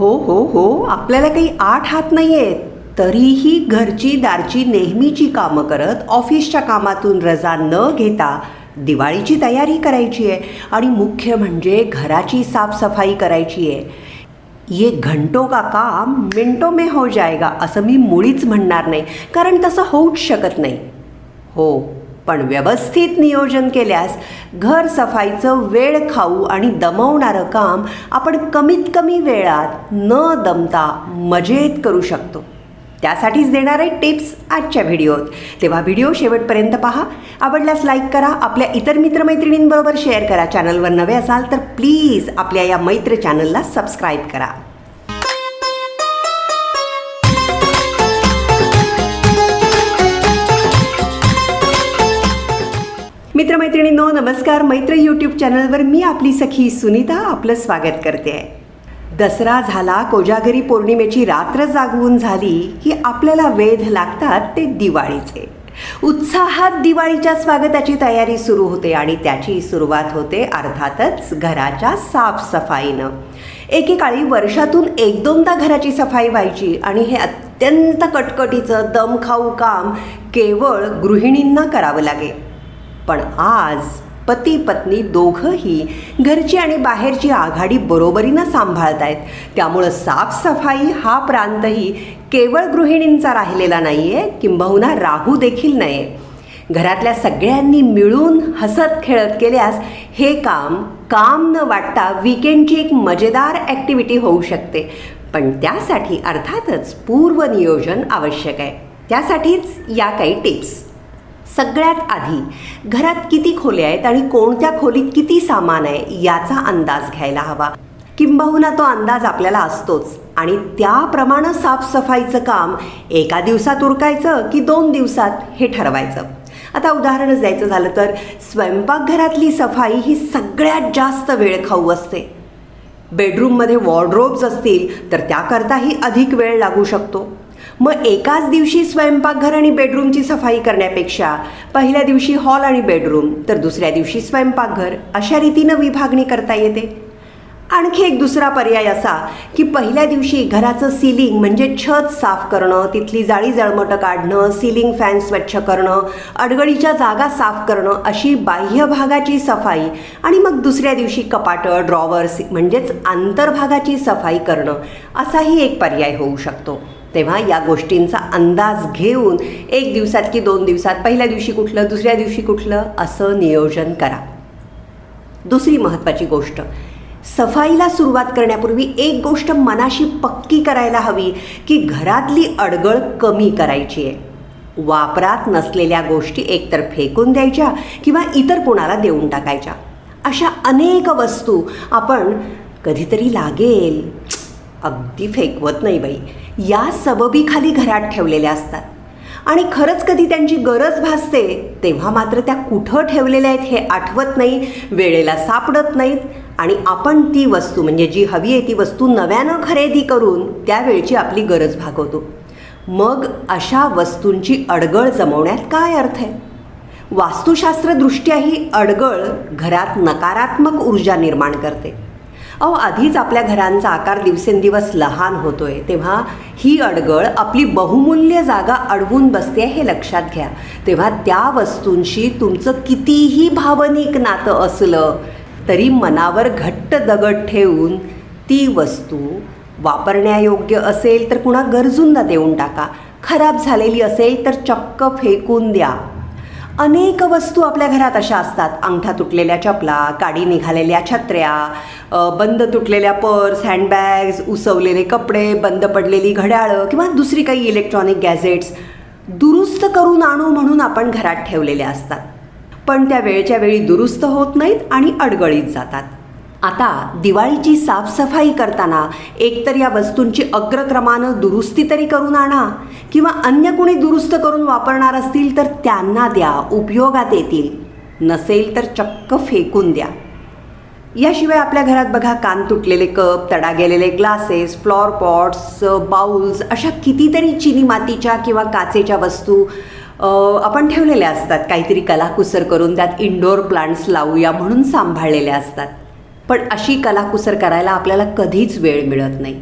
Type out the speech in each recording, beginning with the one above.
हो, आपल्याला काही 8 हात नाही आहेत. तरीही घरची दारची नेहमीची कामं करत ऑफिसच्या कामातून रजा न घेता दिवाळीची तयारी करायची आहे आणि मुख्य म्हणजे घराची साफसफाई करायची आहे. ये घंटों का काम मिनटों में हो जाएगा असं मी मुळीच म्हणणार नाही, कारण तसं होऊच शकत नाही. हो, पण व्यवस्थित नियोजन केल्यास घर सफाईचं वेळ खाऊ आणि दमवणारं काम आपण कमीत कमी वेळात न दमता मजेत करू शकतो. त्यासाठीच देणार आहे टिप्स आजच्या व्हिडिओत. तेव्हा व्हिडिओ शेवटपर्यंत पहा. आवडल्यास लाईक करा, आपल्या इतर मित्रमैत्रिणींबरोबर शेअर करा. चॅनलवर नवे असाल तर प्लीज आपल्या या मैत्र चॅनलला सबस्क्राईब करा. मित्रमैत्रिणींनो नमस्कार. मैत्र यूट्यूब चॅनलवर मी आपली सखी सुनीता आपलं स्वागत करते आहे. दसरा झाला, कोजागरी पौर्णिमेची रात्र जागवून झाली की आपल्याला वेध लागतात ते दिवाळीचे. उत्साहात दिवाळीच्या स्वागताची तयारी सुरू होते आणि त्याची सुरुवात होते अर्थातच घराच्या साफसफाईनं. एकेकाळी वर्षातून 1-2दा घराची सफाई व्हायची आणि हे अत्यंत कटकटीचं दमखाऊ काम केवळ गृहिणींना करावं लागे. पण आज पती पत्नी दोघंही घरची आणि बाहेरची आघाडी बरोबरीनं सांभाळत आहेत. त्यामुळं साफसफाई हा प्रांतही केवळ गृहिणींचा राहिलेला नाही आहे, किंबहुना राहू देखील नये. घरातल्या सगळ्यांनी मिळून हसत खेळत केल्यास हे काम न वाटता वीकेंडची एक मजेदार ॲक्टिव्हिटी होऊ शकते. पण त्यासाठी अर्थातच पूर्वनियोजन आवश्यक आहे. त्यासाठीच या काही टिप्स. सगळ्यात आधी घरात किती खोल्या आहेत आणि कोणत्या खोलीत किती सामान आहे याचा अंदाज घ्यायला हवा. किंबहुना तो अंदाज आपल्याला असतोच आणि त्याप्रमाणे साफसफाईचं काम एका दिवसात उरकायचं की 2 दिवसात हे ठरवायचं. आता उदाहरणच द्यायचं झालं तर स्वयंपाकघरातली सफाई ही सगळ्यात जास्त वेळखाऊ असते. बेडरूममध्ये वॉर्डरोब्स असतील तर त्याकरताही अधिक वेळ लागू शकतो. मग एकाच दिवशी स्वयंपाकघर आणि बेडरूमची सफाई करण्यापेक्षा पहिल्या दिवशी हॉल आणि बेडरूम तर दुसऱ्या दिवशी स्वयंपाकघर अशा रीतीनं विभागणी करता येते. आणखी एक दुसरा पर्याय असा की पहिल्या दिवशी घराचं सिलिंग म्हणजे छत साफ करणं, तिथली जाळी जळमटं काढणं, सिलिंग फॅन स्वच्छ करणं, अडगळीच्या जागा साफ करणं अशी बाह्य भागाची सफाई आणि मग दुसऱ्या दिवशी कपाटं, ड्रॉवर्स म्हणजेच आंतरभागाची सफाई करणं असाही एक पर्याय होऊ शकतो. तेव्हा या गोष्टींचा अंदाज घेऊन 1 दिवसात की 2 दिवसात पहिल्या दिवशी कुठलं, दुसऱ्या दिवशी कुठलं असं नियोजन करा. दुसरी महत्त्वाची गोष्ट, सफाईला सुरुवात करण्यापूर्वी एक गोष्ट मनाशी पक्की करायला हवी की घरातली अडगळ कमी करायची आहे. वापरात नसलेल्या गोष्टी एकतर फेकून द्यायच्या किंवा इतर कोणाला देऊन टाकायच्या. अशा अनेक वस्तू आपण कधीतरी लागेल, अगदी फेकवत नाही बाई या सबबीखाली घरात ठेवलेल्या असतात आणि खरंच कधी त्यांची गरज भासते तेव्हा मात्र त्या कुठं ठेवलेल्या आहेत हे आठवत नाही, वेळेला सापडत नाहीत आणि आपण ती वस्तू म्हणजे जी हवी आहे ती वस्तू नव्यानं खरेदी करून त्यावेळची आपली गरज भागवतो. मग अशा वस्तूंची अडगळ जमवण्यात काय अर्थ आहे? वास्तुशास्त्रदृष्ट्या ही अडगळ घरात नकारात्मक ऊर्जा निर्माण करते. आधीच आपल्या घरांचा आकार दिवसेंदिवस लहान होतोय, तेव्हा ही अडगळ आपली बहुमूल्य जागा अडवून बसते हे लक्षात घ्या. तेव्हा त्या वस्तूंशी तुमचं कितीही भावनिक नातं असलं तरी मनावर घट्ट दगड ठेवून ती वस्तू वापरण्यायोग्य असेल तर कुणा गरजूंना देऊन टाका, खराब झालेली असेल तर चक्क फेकून द्या. अनेक वस्तू आपल्या घरात अशा असतात, अंगठा तुटलेल्या चपला, काडी निघालेल्या छत्र्या, बंद तुटलेल्या पर्स, हँडबॅग्स, उसवलेले कपडे, बंद पडलेली घड्याळं किंवा दुसरी काही इलेक्ट्रॉनिक गॅजेट्स दुरुस्त करून आणू म्हणून आपण घरात ठेवलेल्या असतात. पण त्या वेळच्या वेळी दुरुस्त होत नाहीत आणि अडगळीत जातात. आता दिवाळीची साफसफाई करताना एकतर या वस्तूंची अग्रक्रमानं दुरुस्ती तरी करून आणा किंवा अन्य कोणी दुरुस्त करून वापरणार असतील तर त्यांना द्या, उपयोगात येतील. नसेल तर चक्क फेकून द्या. याशिवाय आपल्या घरात बघा कान तुटलेले कप, तडा गेलेले ग्लासेस, फ्लॉवर पॉट्स, बाउल्स अशा कितीतरी चिनी मातीच्या किंवा काचेच्या वस्तू आपण ठेवलेल्या असतात. काहीतरी कलाकुसर करून त्यात इंडोर प्लांट्स लावूया म्हणून सांभाळलेल्या असतात. पण अशी कलाकुसर करायला आपल्याला कधीच वेळ मिळत नाही.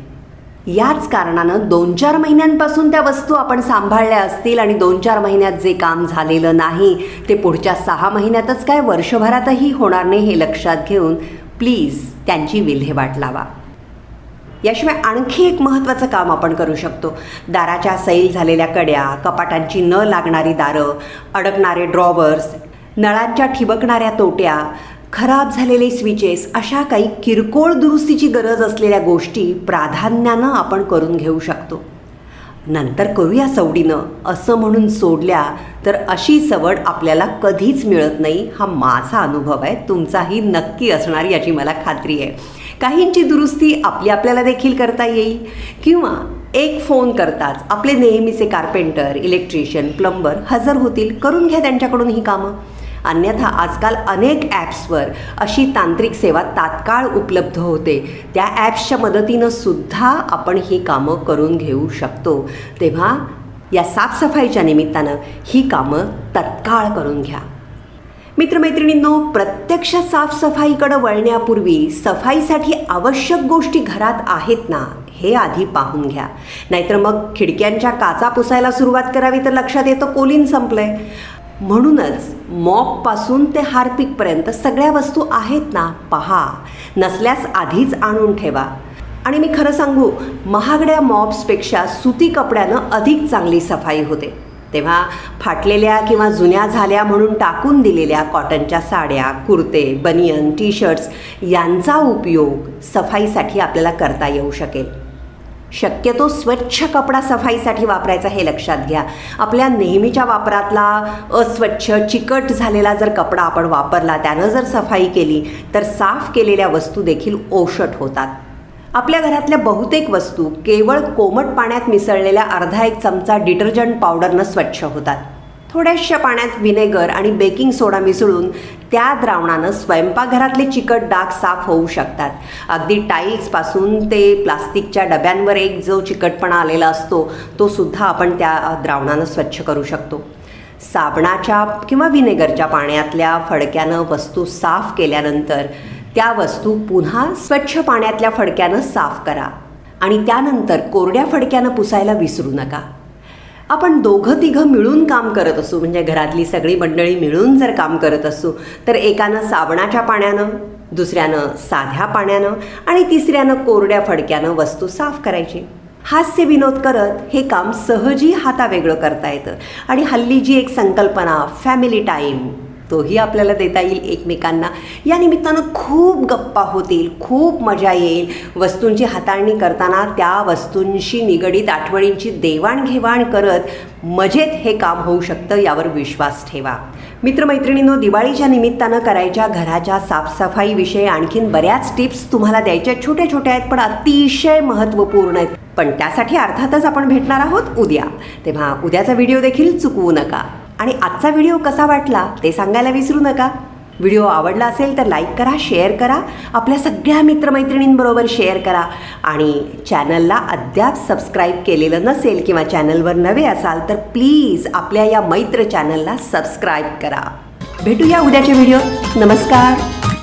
याच कारणानं 2-4 महिन्यांपासून त्या वस्तू आपण सांभाळल्या असतील आणि 2-4 महिन्यात जे काम झालेलं नाही ते पुढच्या 6 महिन्यातच काय वर्षभरातही होणार नाही हे लक्षात घेऊन प्लीज त्यांची विल्हेवाट लावा. याशिवाय आणखी एक महत्त्वाचं काम आपण करू शकतो. दाराच्या सैल झालेल्या कड्या, कपाटांची न लागणारी दारं, अडकणारे ड्रॉवर्स, नळांच्या ठिबकणाऱ्या तोट्या, खराब झालेले स्विचेस, अशा काही किरकोळ दुरुस्तीची गरज असलेल्या गोष्टी प्राधान्यानं आपण करून घेऊ शकतो. नंतर करूया सवडीनं असं म्हणून सोडल्या तर अशी सवड आपल्याला कधीच मिळत नाही. हा माझा अनुभव आहे, तुमचाही नक्की असणार याची मला खात्री आहे. काहींची दुरुस्ती आपल्याला देखील करता येईल किंवा एक फोन करताच आपले नेहमीचे कार्पेंटर, इलेक्ट्रिशियन, प्लंबर हजर होतील. करून घ्या त्यांच्याकडून ही कामं. अन्यथा आजकाल अनेक ॲप्सवर अशी तांत्रिक सेवा तात्काळ उपलब्ध होते. त्या ॲप्सच्या मदतीनं सुद्धा आपण ही कामं करून घेऊ शकतो. तेव्हा या साफसफाईच्या निमित्तानं ही कामं तत्काळ करून घ्या. मित्रमैत्रिणींनो, प्रत्यक्ष साफसफाईकडं वळण्यापूर्वी सफाईसाठी आवश्यक गोष्टी घरात आहेत ना हे आधी पाहून घ्या. नाहीतर मग खिडक्यांच्या काचा पुसायला सुरुवात करावी तर लक्षात येतं कोलीन संपलंय. म्हणूनच मॉपपासून ते हार्पिकपर्यंत सगळ्या वस्तू आहेत ना पहा. नसल्यास आधीच आणून ठेवा. आणि मी खरं सांगू, महागड्या मॉप्सपेक्षा सुती कपड्यानं अधिक चांगली सफाई होते. तेव्हा फाटलेल्या किंवा जुन्या झाल्या म्हणून टाकून दिलेल्या कॉटनच्या साड्या, कुर्ते, बनियन, टी शर्ट्स यांचा उपयोग सफाईसाठी आपल्याला करता येऊ शकेल. शक्यतो स्वच्छ कपडा सफाईसाठी वापरायचा हे लक्षात घ्या. आपल्या नेहमीच्या वापरातला अस्वच्छ चिकट झालेला जर कपडा आपण वापरला, त्यानं जर सफाई केली तर साफ केलेल्या वस्तू देखील ओशट होतात. आपल्या घरातल्या बहुतेक वस्तू केवळ कोमट पाण्यात मिसळलेल्या अर्धा एक चमचा डिटर्जंट पावडरनं स्वच्छ होतात. थोड्याशा पाण्यात व्हिनेगर आणि बेकिंग सोडा मिसळून त्या द्रावणानं स्वयंपाकघरातले चिकट डाग साफ होऊ शकतात. अगदी टाईल्सपासून ते प्लास्टिकच्या डब्यांवर एक जो चिकटपणा आलेला असतो तो सुद्धा आपण त्या द्रावणानं स्वच्छ करू शकतो. साबणाच्या किंवा व्हिनेगरच्या पाण्यातल्या फडक्यानं वस्तू साफ केल्यानंतर त्या वस्तू पुन्हा स्वच्छ पाण्यातल्या फडक्यानं साफ करा आणि त्यानंतर कोरड्या फडक्यानं पुसायला विसरू नका. आपण दोघं तिघं मिळून काम करत असू, म्हणजे घरातली सगळी मंडळी मिळून जर काम करत असू तर एकानं साबणाच्या पाण्यानं, दुसऱ्यानं साध्या पाण्यानं आणि तिसऱ्यानं कोरड्या फडक्यानं वस्तू साफ करायची. हास्य विनोद करत हे काम सहजी हातावेगळं करता येतं. आणि हल्ली जी एक संकल्पना फॅमिली टाईम, तोही आपल्याला देता येईल एकमेकांना. या निमित्तानं खूप गप्पा होतील, खूप मजा येईल. वस्तूंची हाताळणी करताना त्या वस्तूंशी निगडीत आठवणींची देवाणघेवाण करत मजेत हे काम होऊ शकतं, यावर विश्वास ठेवा. मित्रमैत्रिणींनो, दिवाळीच्या निमित्तानं करायच्या घराच्या साफसफाईविषयी आणखीन बऱ्याच टिप्स तुम्हाला द्यायच्या. छोट्या छोट्या आहेत पण अतिशय महत्त्वपूर्ण आहेत. पण त्यासाठी अर्थातच आपण भेटणार आहोत उद्या. तेव्हा उद्याचा व्हिडिओ देखील चुकवू नका. आणि आजचा व्हिडिओ कसा वाटला ते सांगायला विसरू नका. व्हिडिओ आवडला असेल तर लाईक करा, शेअर करा, आपल्या सगळ्या मित्रमैत्रिणींबरोबर शेअर करा. आणि चॅनलला अद्याप सबस्क्राईब केलेलं नसेल किंवा चॅनलवर नवे असाल तर प्लीज आपल्या या मैत्र चॅनलला सबस्क्राईब करा. भेटूया उद्याच्या व्हिडिओ. नमस्कार.